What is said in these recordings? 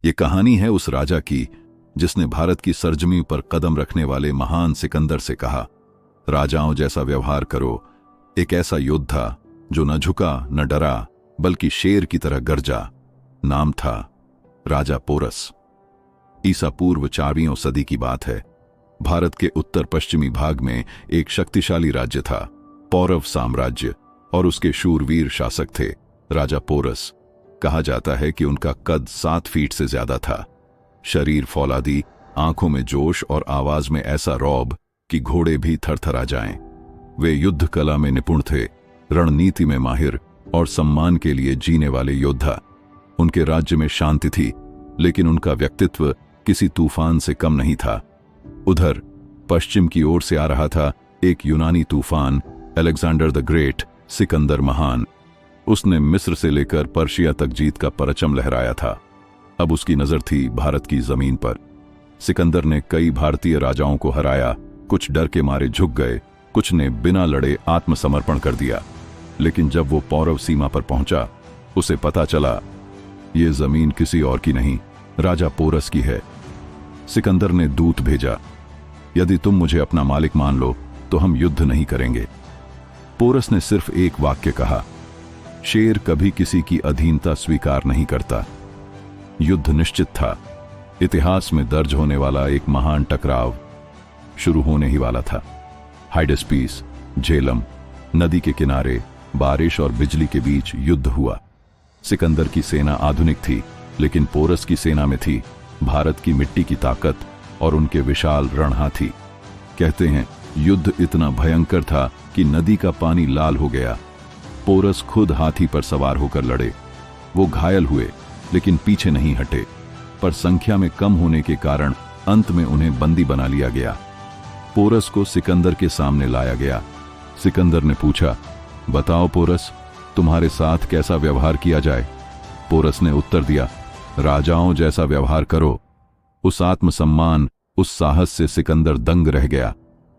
ये कहानी है उस राजा की जिसने भारत की सरजमी पर कदम रखने वाले महान सिकंदर से कहा, राजाओं जैसा व्यवहार करो। एक ऐसा योद्धा जो न झुका न डरा बल्कि शेर की तरह गरजा। नाम था राजा पोरस। ईसा पूर्व 4वीं सदी की बात है। भारत के उत्तर पश्चिमी भाग में एक शक्तिशाली राज्य था, पौरव साम्राज्य, और उसके शूरवीर शासक थे राजा पोरस। कहा जाता है कि उनका कद 7 फीट से ज्यादा था। शरीर फौलादी, आंखों में जोश और आवाज में ऐसा रौब कि घोड़े भी थरथरा जाएं। वे युद्ध कला में निपुण थे, रणनीति में माहिर और सम्मान के लिए जीने वाले योद्धा। उनके राज्य में शांति थी, लेकिन उनका व्यक्तित्व किसी तूफान से कम नहीं था। उधर पश्चिम की ओर से आ रहा था एक यूनानी तूफान, अलेक्जेंडर द ग्रेट, सिकंदर महान। उसने मिस्र से लेकर पर्शिया तक जीत का परचम लहराया था। अब उसकी नजर थी भारत की जमीन पर। सिकंदर ने कई भारतीय राजाओं को हराया। कुछ डर के मारे झुक गए, कुछ ने बिना लड़े आत्मसमर्पण कर दिया। लेकिन जब वो पौरव सीमा पर पहुंचा, उसे पता चला ये जमीन किसी और की नहीं, राजा पोरस की है। सिकंदर ने दूत भेजा, यदि तुम मुझे अपना मालिक मान लो तो हम युद्ध नहीं करेंगे। पोरस ने सिर्फ एक वाक्य कहा, शेर कभी किसी की अधीनता स्वीकार नहीं करता। युद्ध निश्चित था। इतिहास में दर्ज होने वाला एक महान टकराव शुरू होने ही वाला था। हाइडेस्पीस, झेलम नदी के किनारे बारिश और बिजली के बीच युद्ध हुआ। सिकंदर की सेना आधुनिक थी, लेकिन पोरस की सेना में थी भारत की मिट्टी की ताकत और उनके विशाल रणहाथी। कहते हैं युद्ध इतना भयंकर था कि नदी का पानी लाल हो गया। पोरस खुद हाथी पर सवार होकर लड़े। वो घायल हुए, लेकिन पीछे नहीं हटे। पर संख्या में कम होने के कारण अंत में उन्हें बंदी बना लिया गया। पोरस को सिकंदर के सामने लाया गया। सिकंदर ने पूछा, बताओ पोरस, तुम्हारे साथ कैसा व्यवहार किया जाए? पोरस ने उत्तर दिया, राजाओं जैसा व्यवहार करो। उस आत्मसम्मान, उस साहस से सिकंदर दंग रह गया।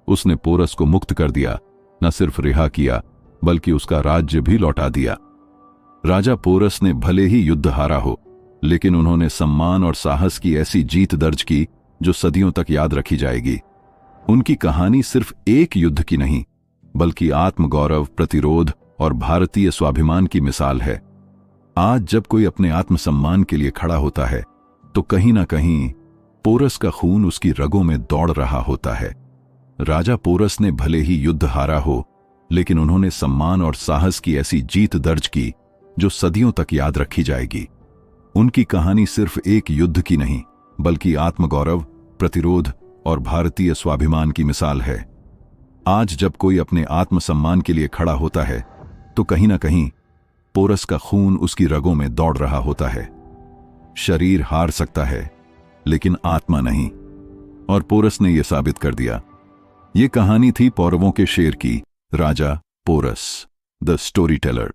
उसने पोरस को मुक्त कर दिया, न सिर्फ रिहा किया बल्कि उसका राज्य भी लौटा दिया। राजा पोरस ने भले ही युद्ध हारा हो, लेकिन उन्होंने सम्मान और साहस की ऐसी जीत दर्ज की जो सदियों तक याद रखी जाएगी। उनकी कहानी सिर्फ एक युद्ध की नहीं, बल्कि आत्मगौरव, प्रतिरोध और भारतीय स्वाभिमान की मिसाल है। आज जब कोई अपने आत्मसम्मान के लिए खड़ा होता है, तो कहीं ना कहीं पोरस का खून उसकी रगों में दौड़ रहा होता है। राजा पोरस ने भले ही युद्ध हारा हो, लेकिन उन्होंने सम्मान और साहस की ऐसी जीत दर्ज की जो सदियों तक याद रखी जाएगी। उनकी कहानी सिर्फ एक युद्ध की नहीं, बल्कि आत्मगौरव, प्रतिरोध और भारतीय स्वाभिमान की मिसाल है। आज जब कोई अपने आत्मसम्मान के लिए खड़ा होता है, तो कहीं ना कहीं पोरस का खून उसकी रगों में दौड़ रहा होता है। शरीर हार सकता है, लेकिन आत्मा नहीं, और पोरस ने यह साबित कर दिया। ये कहानी थी पौरवों के शेर की, राजा पोरस, द स्टोरी टेलर।